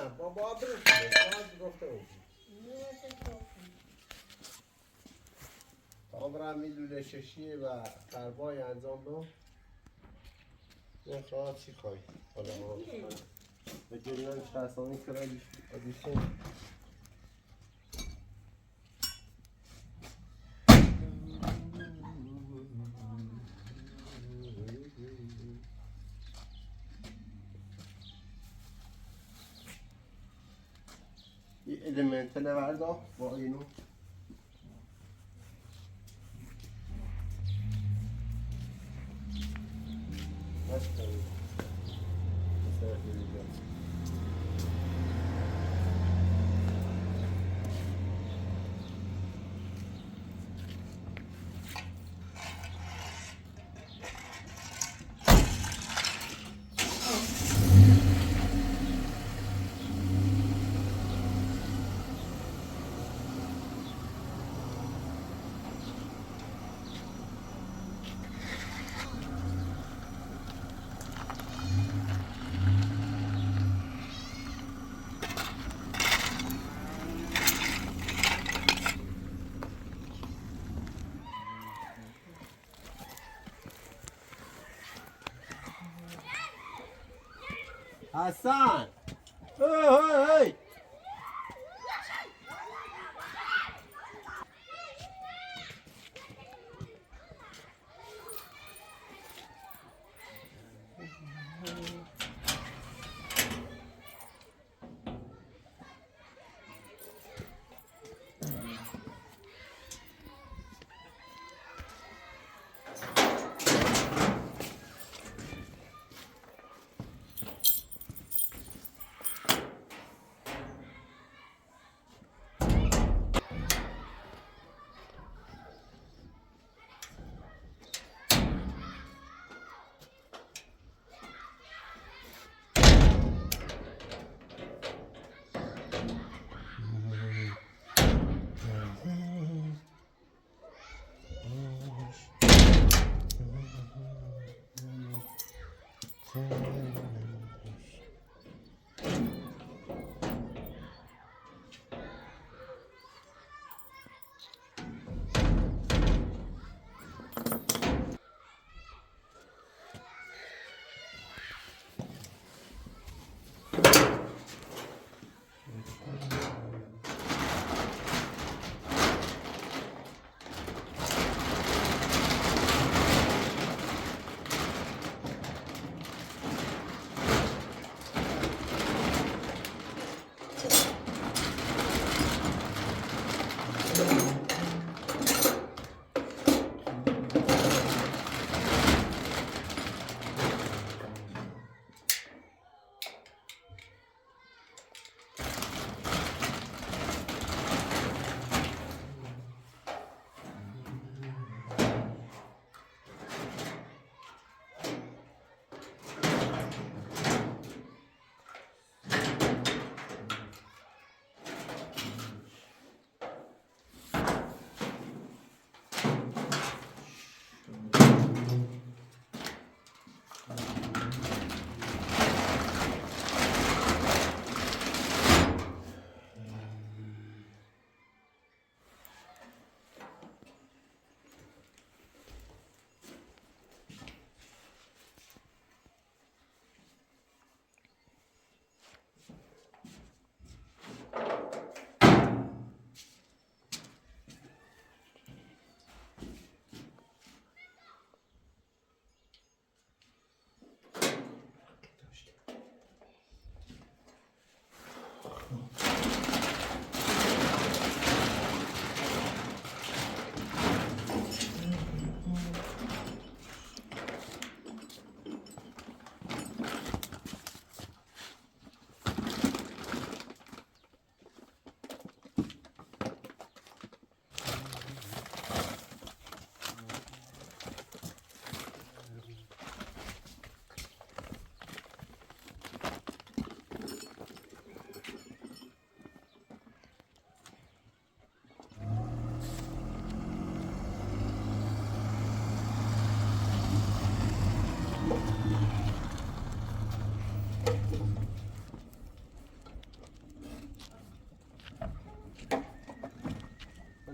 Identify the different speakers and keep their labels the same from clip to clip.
Speaker 1: نه بابا برسونه باید گفته بودی تا برم این لوله ششی و قربای انجام دو نخواه چی خواهی حالا ما به جریان شهستانی کرایش آدیشن یه elementele verdi bu oyunu. Başka bir mesela vereceğim. Hasan! Hey hey hey!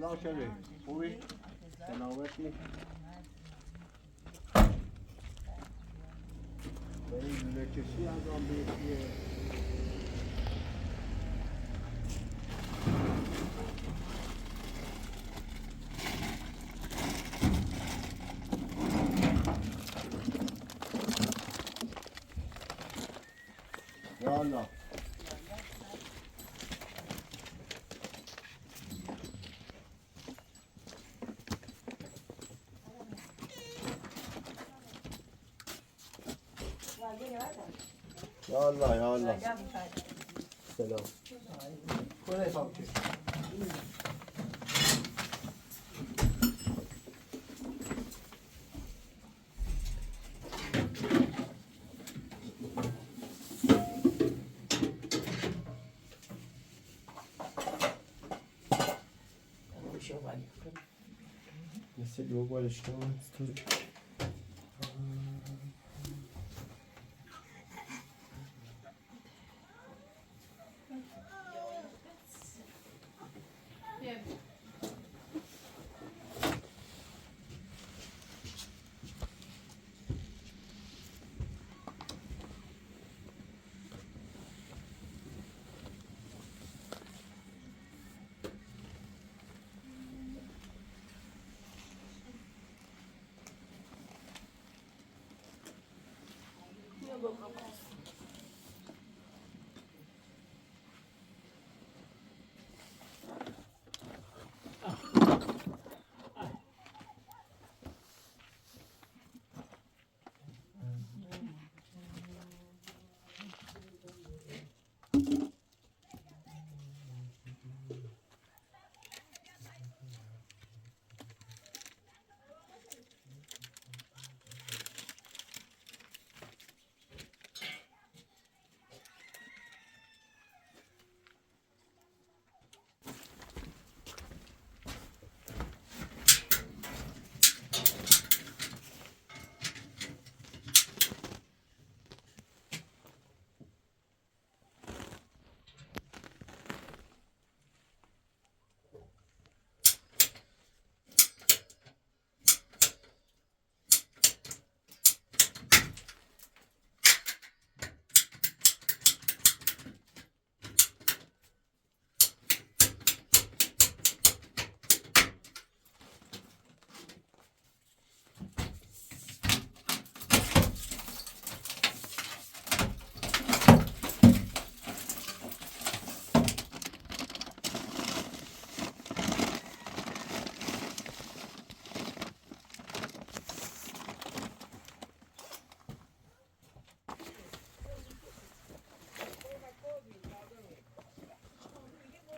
Speaker 1: الله شبه خوبی؟ سلامتی؟ به این لوله کشی از آن بیتیه یا الله یا الله یا الله سلام کنه فاکر Если бы угодно, что он стоит.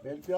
Speaker 1: Belki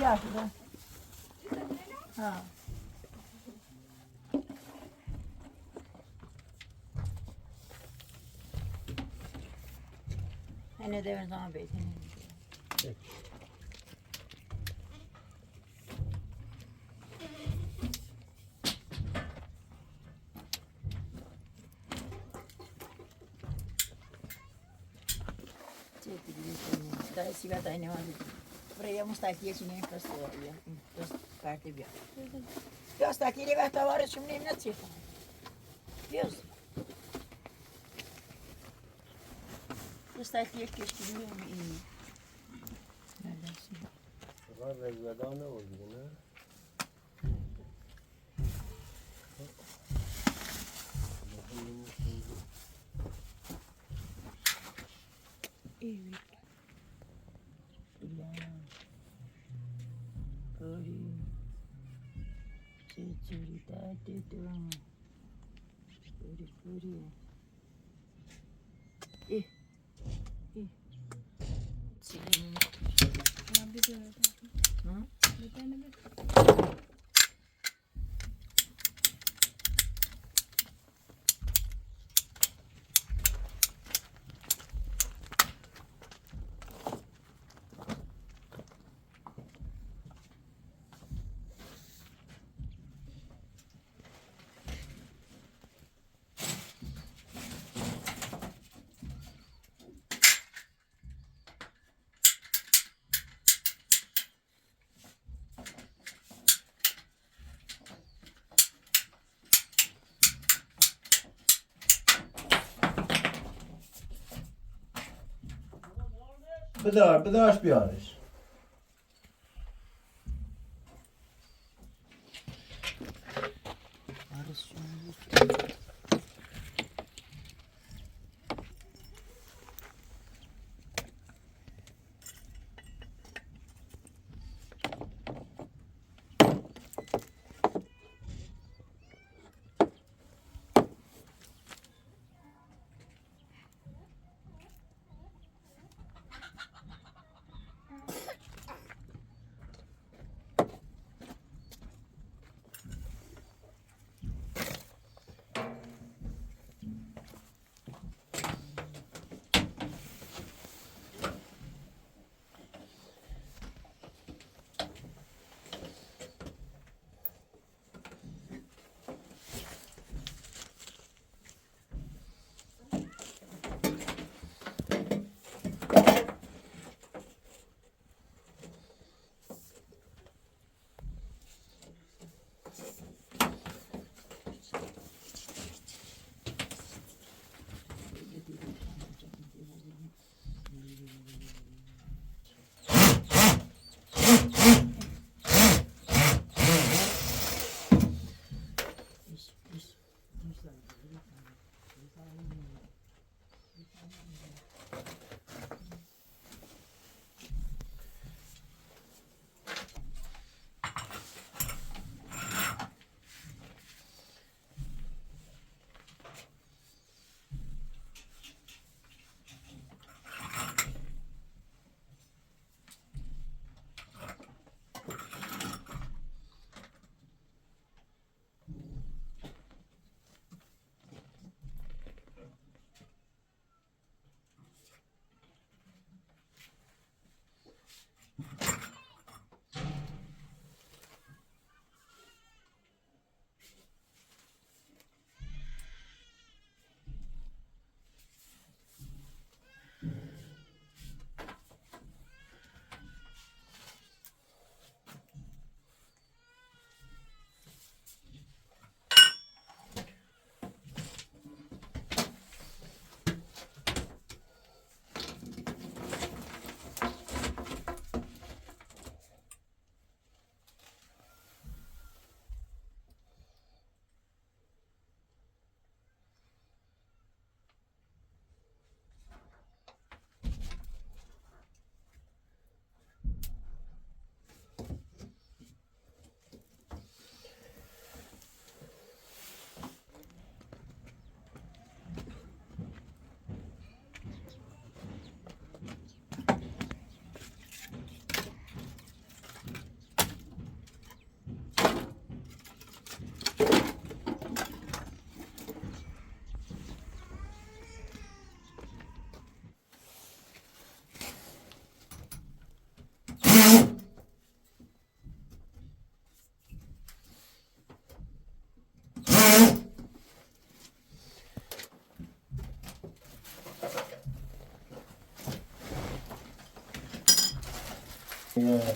Speaker 2: بیا خدا ها اینه دیگر زمان بیتیم Dai, si vede in avanti. Vorremmo stare 10 minuti per storia. Parte via. Io sta chi deve trovare su un'inizio. Io sta chi che scrive in.
Speaker 1: فقط رزدان نبودی نه؟
Speaker 2: ایوی پوری چجوری داده دوم پوری ای ای چی
Speaker 1: بدارش بیارش Yeah.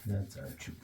Speaker 1: That's our tube.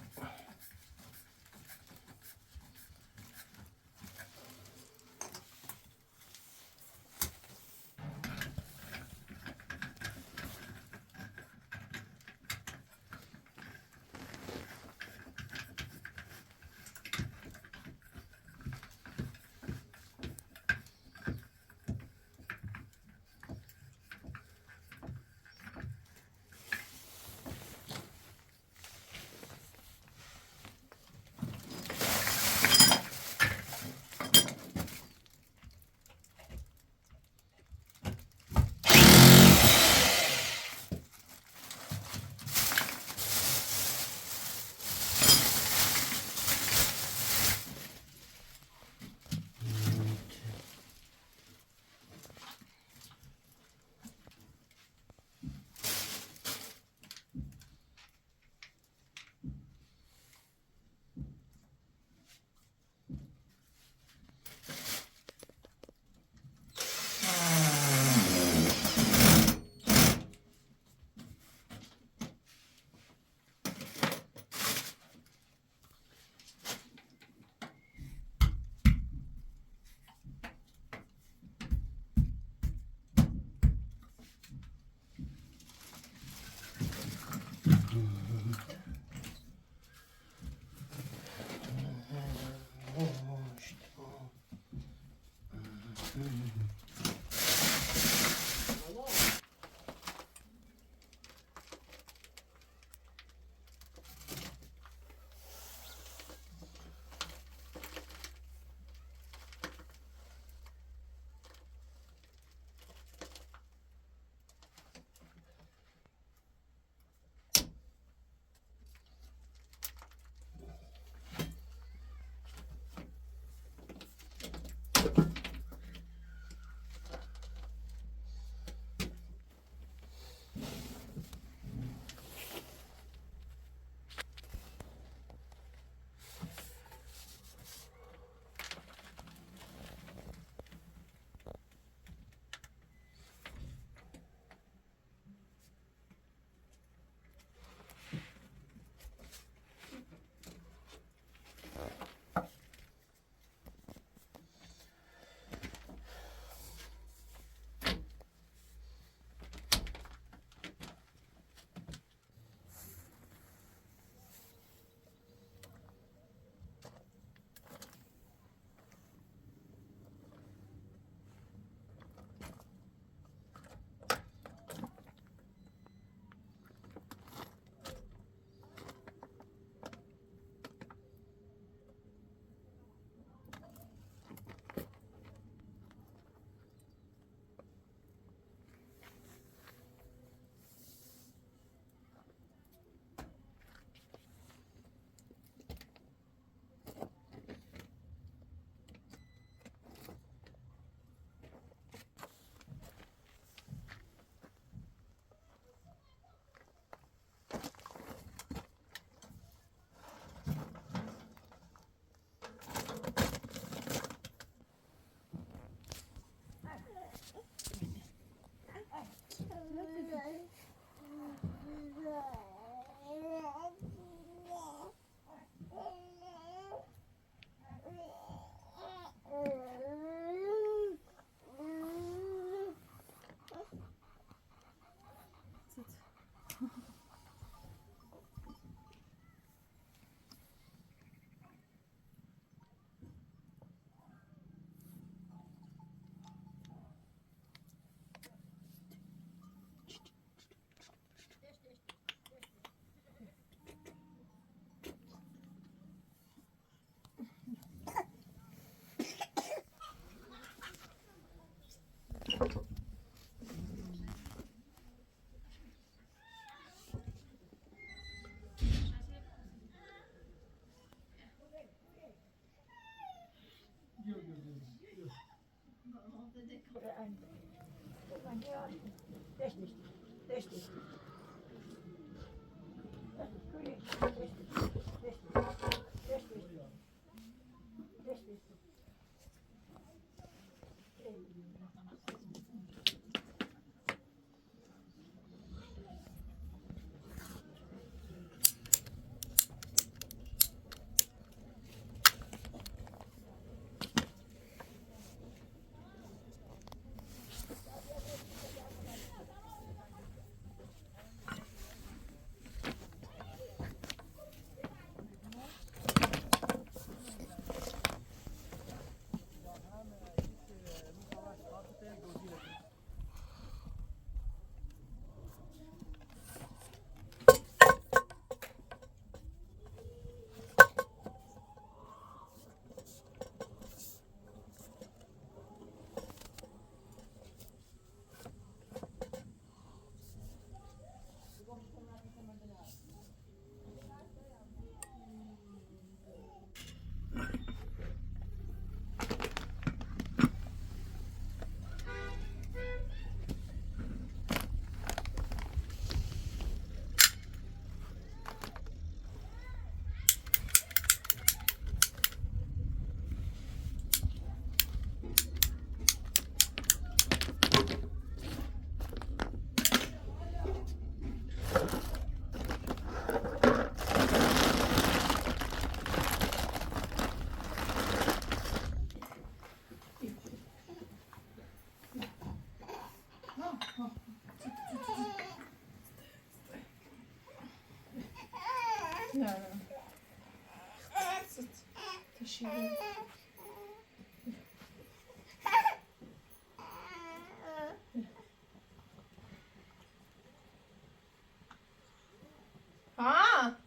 Speaker 3: Ha.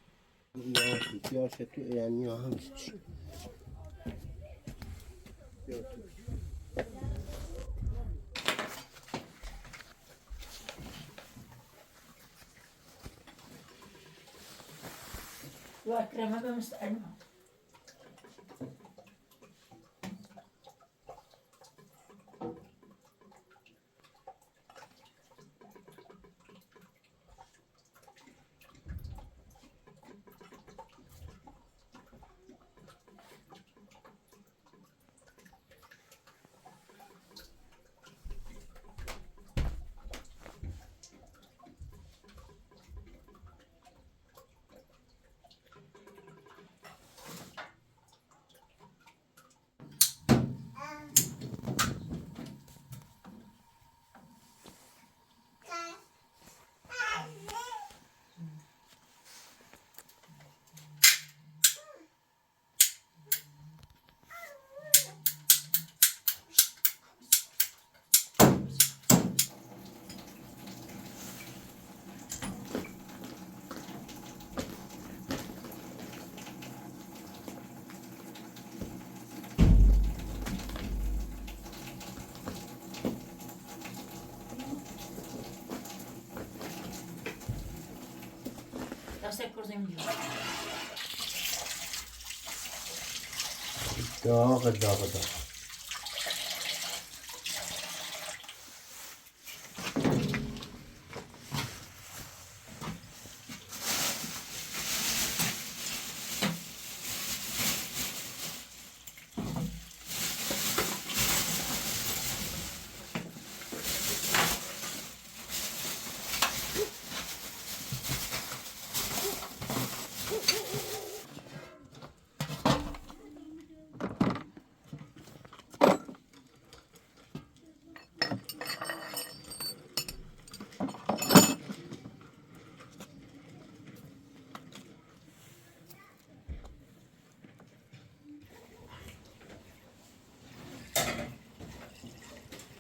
Speaker 1: Yavaş et, yani yavaş.
Speaker 2: Var krema da mısın? Nasıl kurdum diyor.
Speaker 1: Daha kadar.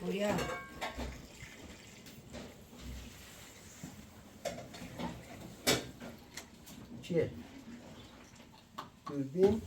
Speaker 2: Buraya.
Speaker 1: Çiğ. Dürbün.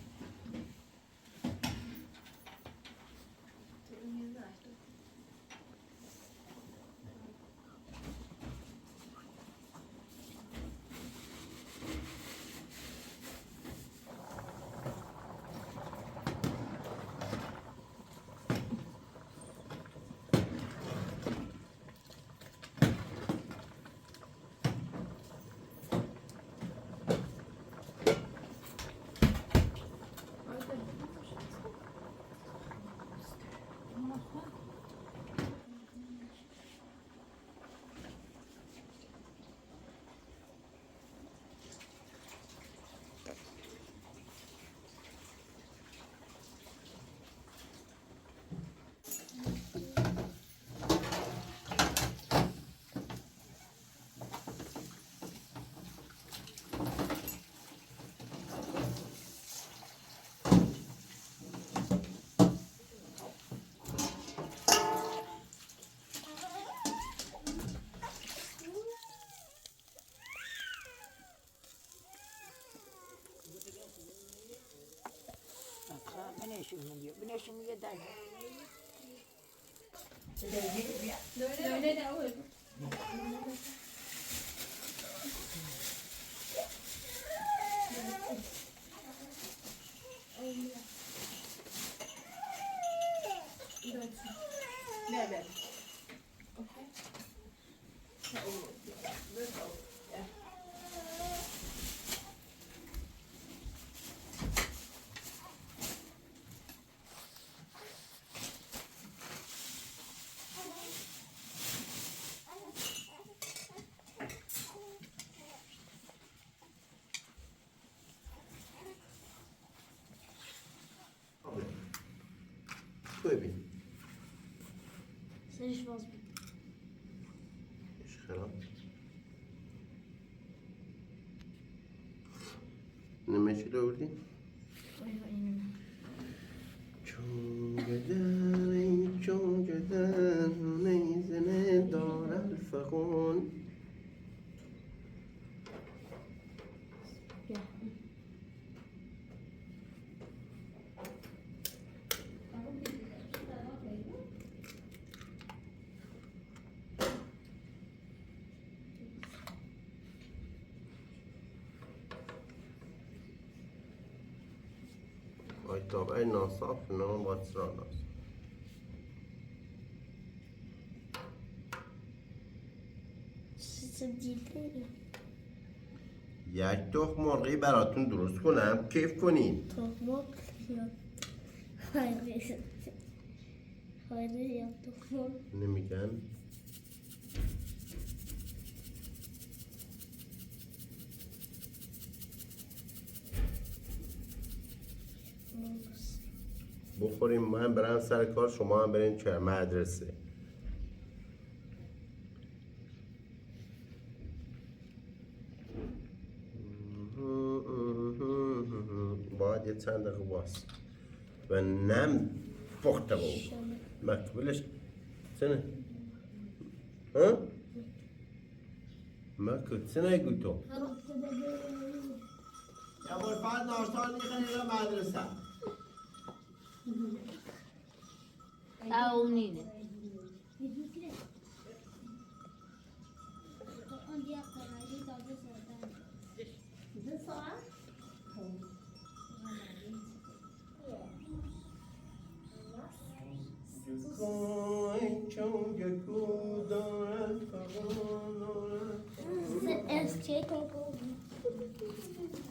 Speaker 2: نشون میدی بنشون میگه در صدای بیا نه
Speaker 1: ببین
Speaker 3: سرش باز بود.
Speaker 1: ايش خراب نمشي دوردي چون گدن نیزنه دار الفغون
Speaker 3: بیا.
Speaker 1: های طابع ناصاف نام باتران است
Speaker 3: سبزیلی.
Speaker 1: یک تخم مرغی براتون درست کنم کیف کنین
Speaker 3: تخمک یا خیلی یا تخمک.
Speaker 1: نمیگن بخوریم من برم سر کار شما هم برین چه مدرسه باید یه چند دقیقه باست و نم پخته بود مکتوبلش سنه ها؟ مکتوب سنه گوی تو یا بار فرد ناشتار نیخنی را مدرسه
Speaker 3: اونینه.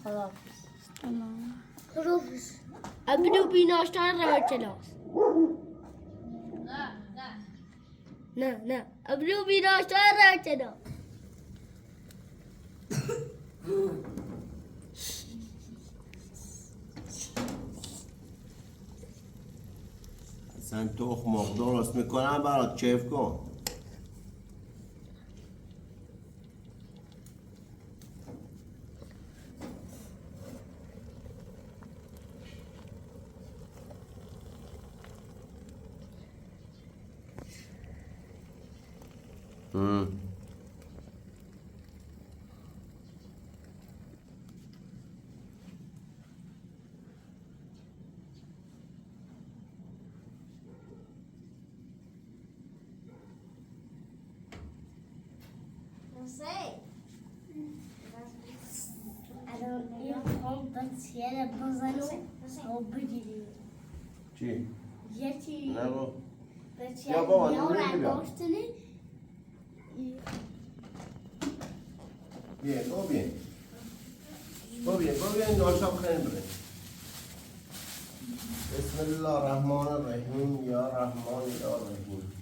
Speaker 3: خلاص. ابنو بیناشتر رو کلاس. نه ابنو بیناشتر رو کلاس.
Speaker 1: اصلا تخم مرغ درست میکنم برات کیف کن
Speaker 3: الان این هم بسیار بزنو و بگیریم.
Speaker 1: چی؟
Speaker 3: یکی
Speaker 1: نه با
Speaker 3: بسیار
Speaker 1: یا بابا،
Speaker 3: یا
Speaker 1: نمی‌دونم.
Speaker 3: رگاشتنی.
Speaker 1: Bien, todo bien, ناشتام خیلی بره بسم الله الرحمن الرحیم یا رحمان یا رحیم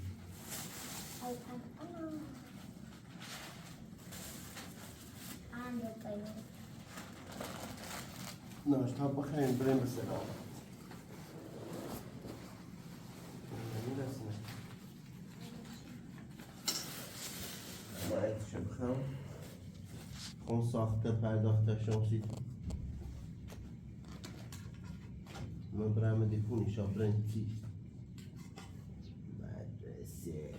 Speaker 1: ناشتا بخیریم بریم به سلام باید چه بخوام خون ساخته پرداخته شمسید من برم دیپونی شابرنتی مدرسه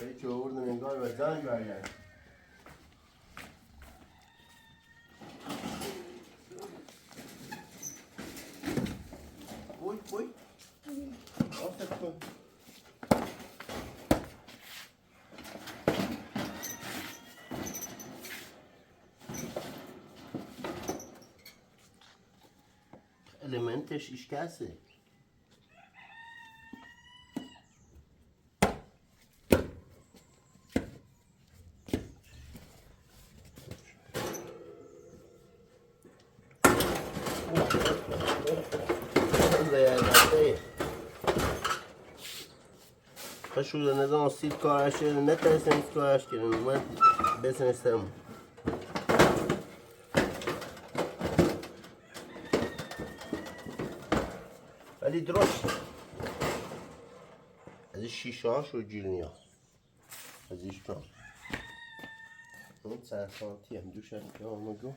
Speaker 1: هیچ آوردن انگار و زنگ برگرد. Oi. Nossa, ficou. Elementش esquece. شو نظام سیل کارش کرده نترسیم کارش کرده من بسنستم ولی درست از این شیشه هاش و جیلنی ها از ایشتان اون 3 سانتی هم دوش هم که آمگو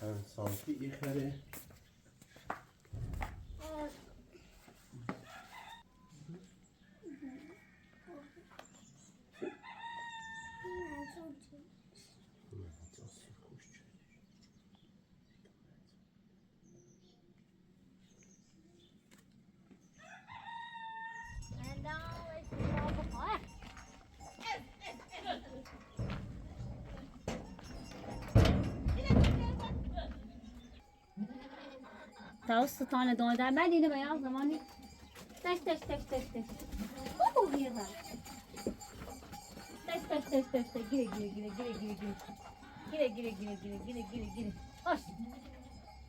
Speaker 1: 5 سانتی ای خره
Speaker 3: توسطان دون در بعد اینه بیان زمانی تش اوه هیر ها تش گیره hoş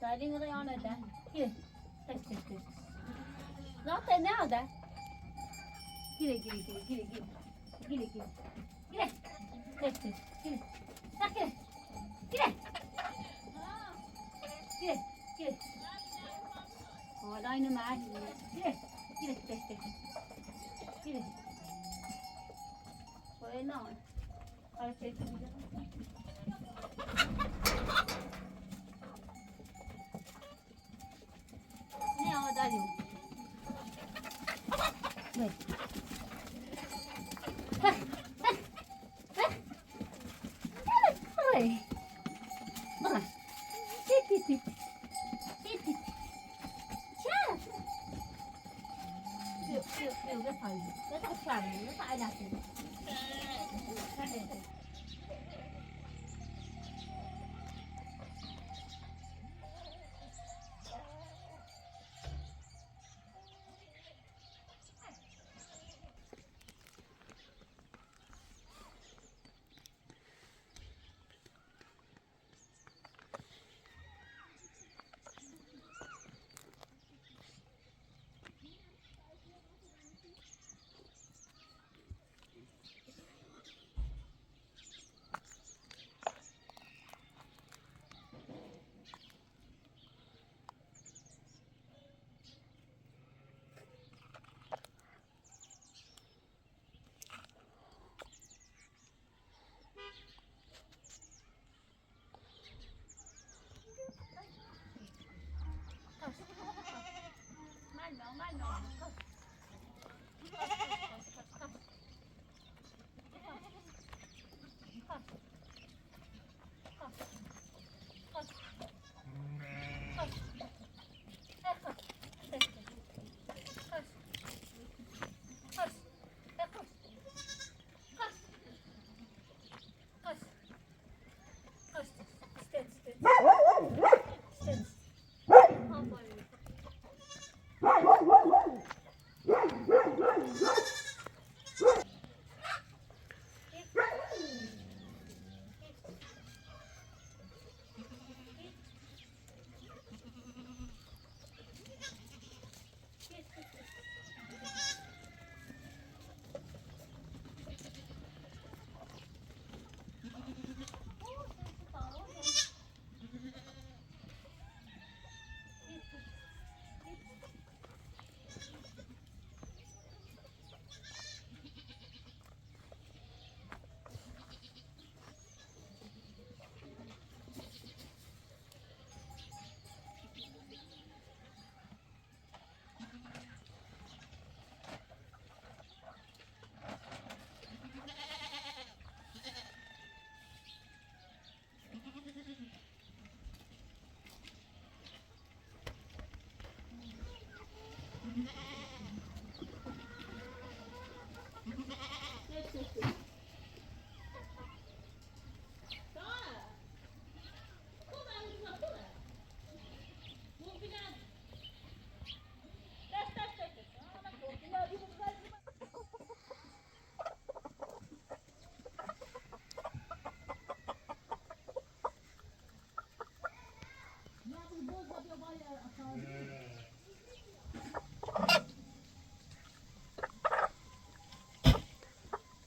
Speaker 3: دارین رایان ده گیره تش zaten nerede gire tش gire tak gire حالا اینو مرد گیره تش گیره باید نه آره چه بیده نه آداریم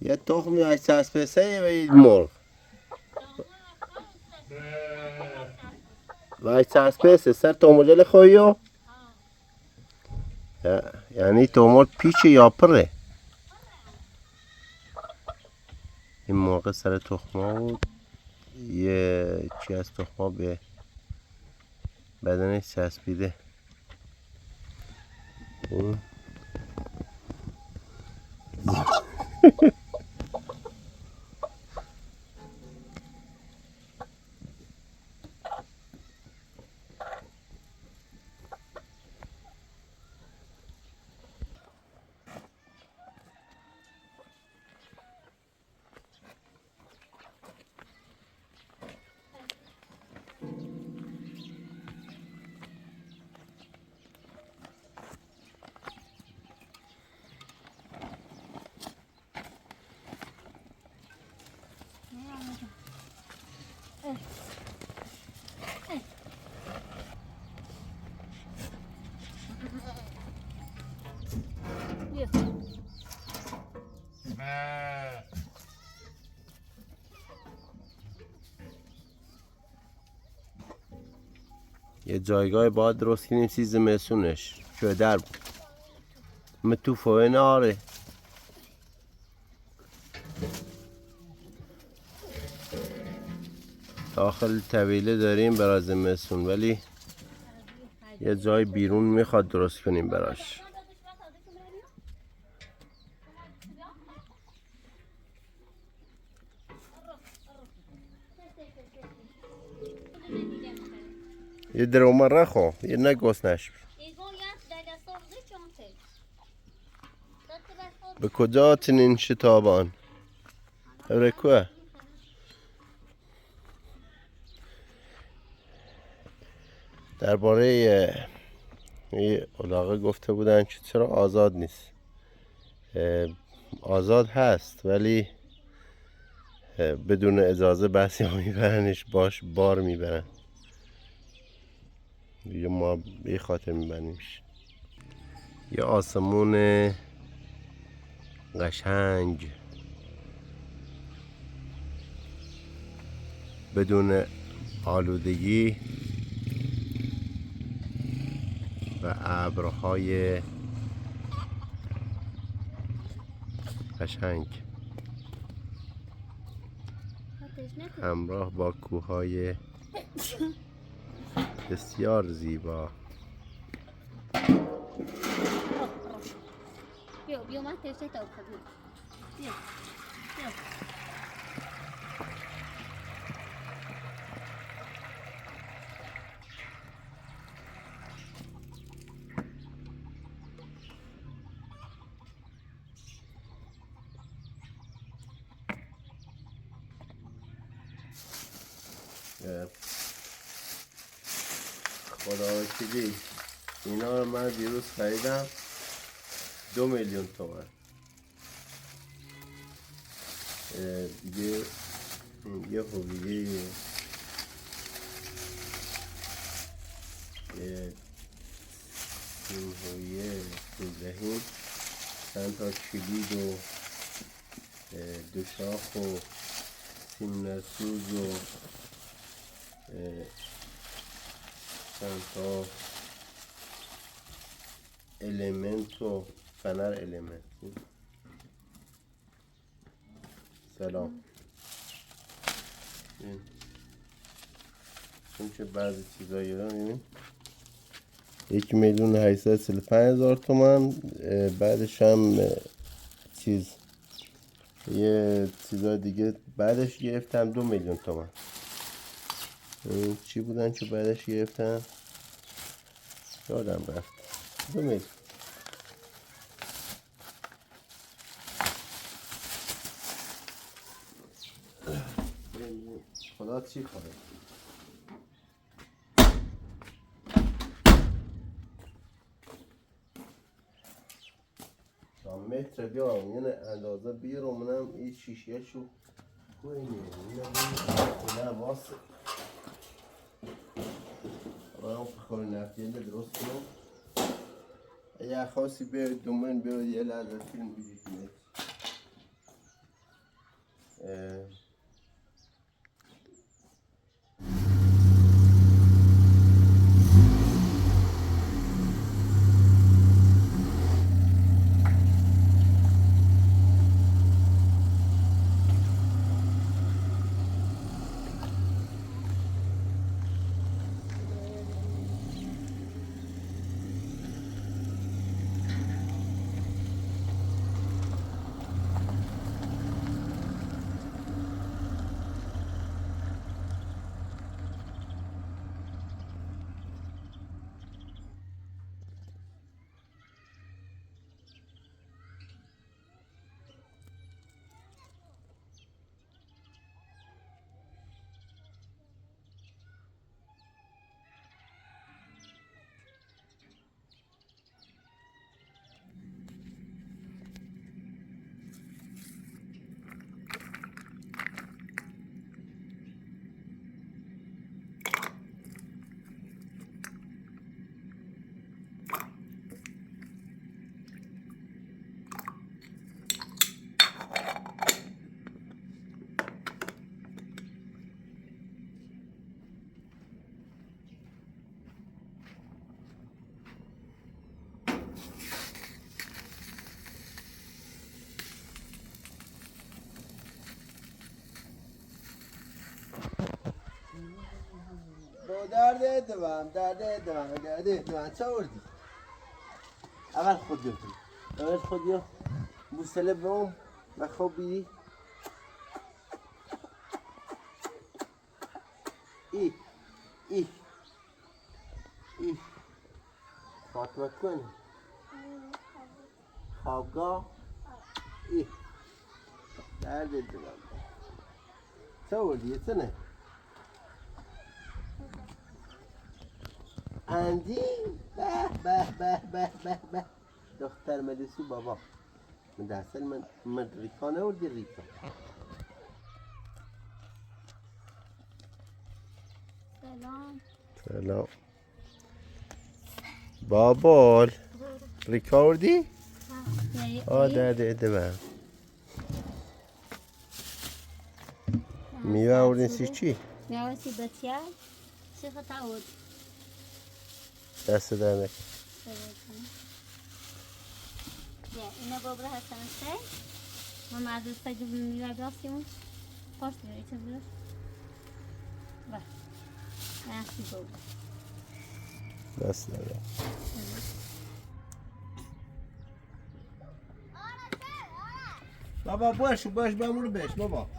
Speaker 1: یه تخمی های چسبسه و یه مرغ و چسبسه سر تومجل خویو یعنی تومر پیچ یا پره این موقع سر تخما بود یه چی از تخما به بدنش چسبیده یه جایگاه باید درست کنیم سیز مسونش شو در بود متوفه ناره داخل طویله داریم برای زمستون ولی یه جای بیرون میخواد درست کنیم براش یه درومه رخو یه نگوست نشب به کجا تنین شتابان رکوه درباره یه علاقه گفته بودن که چرا آزاد نیست آزاد هست ولی بدون اجازه بسی ها میبرنش باش بار میبرن دیگه ما به خاطر میبرنیمش یه آسمون قشنگ بدون آلودگی و ابرهای قشنگ همراه با کوههای بسیار زیبا
Speaker 3: بیا من تشته تا بیا
Speaker 1: خدا وکیلی اینا رو من دیروز خریدم 2 میلیون تومان دیگه یه خوبیه یه هویه دهیم چند تا کلید و دو شاخ و سیم نسوز و چند تا الیمنت و فنر الیمنت سلام چون که بعضی چیزایی رو میبینیم 1,835,000 تومان بعدش هم چیز یه چیزای دیگه بعدش گرفتم 2 میلیون تومان چی بودن که بعدش گرفتم یادم رفت 2 میلیون خدا چی خواهد متر بیارم یعنی اندازه بیارم این شیشه شو کوی نه واسه رام خور نفتی درست کنم اگه خاصی بیارید دومن بیارید یه لحظه فیلم بیدید درد دوام چه آوردی؟ اول خود بیا بوسله بوم و خوب بیدی ای فاطمه کن خوابگاه درد دوام چه آوردی؟ چه نه؟ اندی به دختر ملیسو بابا من دستل من ریکا نوردی ریکا سلام بابال ریکا وردی؟ ده من میوه وردین سی چی؟
Speaker 3: میوه سی بسیار چه خطا بود؟
Speaker 1: دست در نکن
Speaker 3: اینا بابرا هستن سه ما معدل سجل میوه بیاسیمون پاست بیاری چه بیار؟ با نحسی بابرا
Speaker 1: دست در نکن بابا باش بمونو بش بابا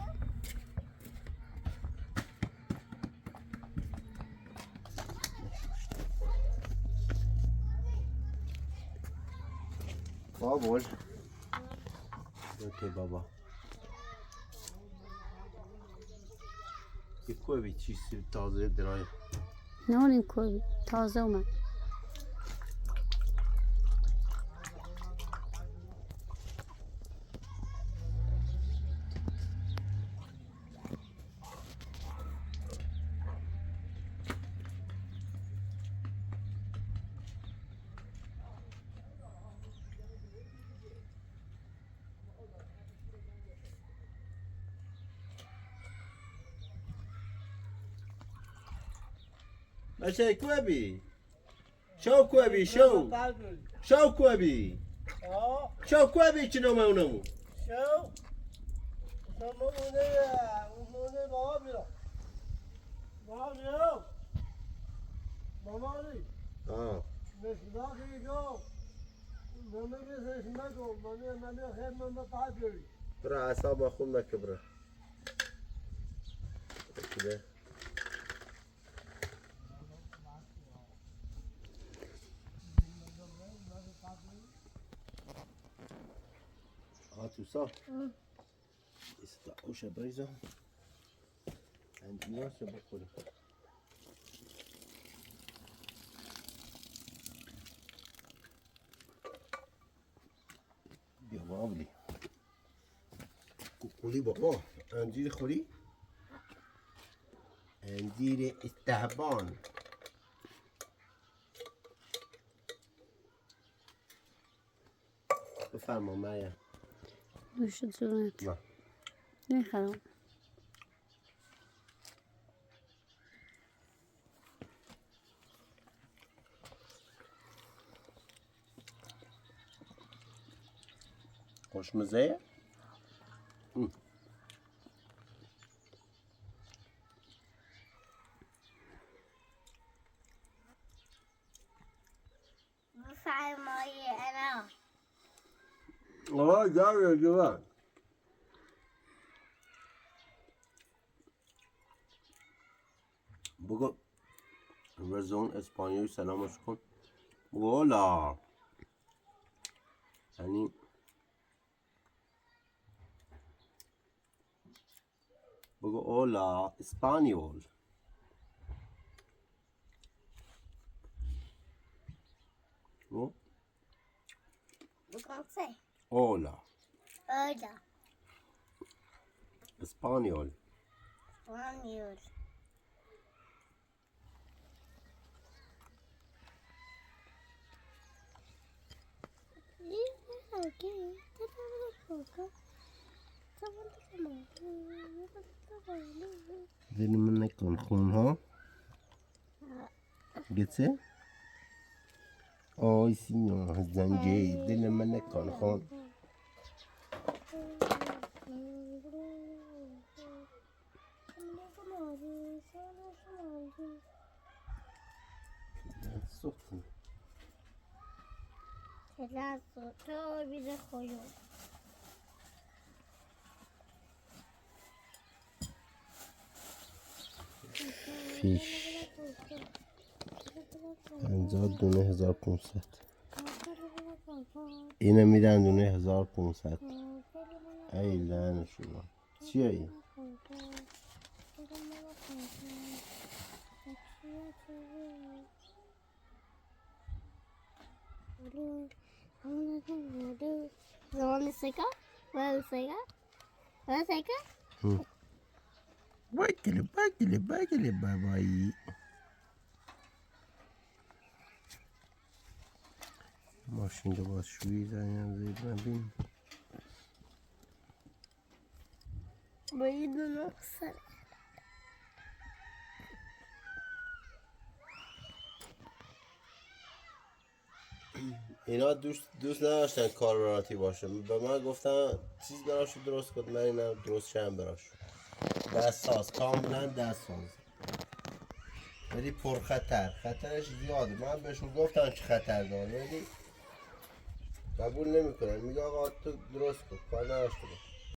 Speaker 1: بابا اوکی بابا یه کوبی چیزی تازه درای
Speaker 3: نه این کوبی تازه اومد
Speaker 1: باشه کوبی شو کوبی شو کوبی شو کوبی چی نومه اونمو آه برا اعصاب خون مکه برا كده هاتوا صح استقوش بايظه عند ناس بقول بیا بابلی کولی بابا انجیر خوری انجیر استهبان بفرما مریم
Speaker 3: نوش جونت
Speaker 1: نه
Speaker 3: میخرم.
Speaker 1: خوشمزه؟
Speaker 3: بفرمایید انا.
Speaker 1: آه جاوید جوان بگو رزون اسپانیایی سلامش کن. بگو هولا یعنی بگو هولا اسپانیول. بگو
Speaker 3: بگم سه.
Speaker 1: هولا
Speaker 3: اولا.
Speaker 1: اسپانیول.
Speaker 3: وانیول.
Speaker 1: دل من نکن خون ها گته آی سیاه زنجی دل من نکن خون. سخن
Speaker 3: چرا تو بیده خویو.
Speaker 1: فیش 50 دونه 1500 اینه میدن دونه 1500. ای لعنه شما چیه این؟
Speaker 3: زمان سکا؟ ولی سکا؟ ولی سکا؟
Speaker 1: بگلی بابایی. ماشین رو باز شویی زنیم زید نبین.
Speaker 3: باید دونه سر.
Speaker 1: اینا دوست نداشتن کار راحتی باشه. به من گفتن چیز براشو درست کن. من اینا درست شم براشو دست ساز کاملا دست ساز ولی پر خطر. خطرش زیاده. من بهشون گفتم چه خطر داره ولی قبول نمیکنن. میگه آقا تو درست کن کار نداشته باش.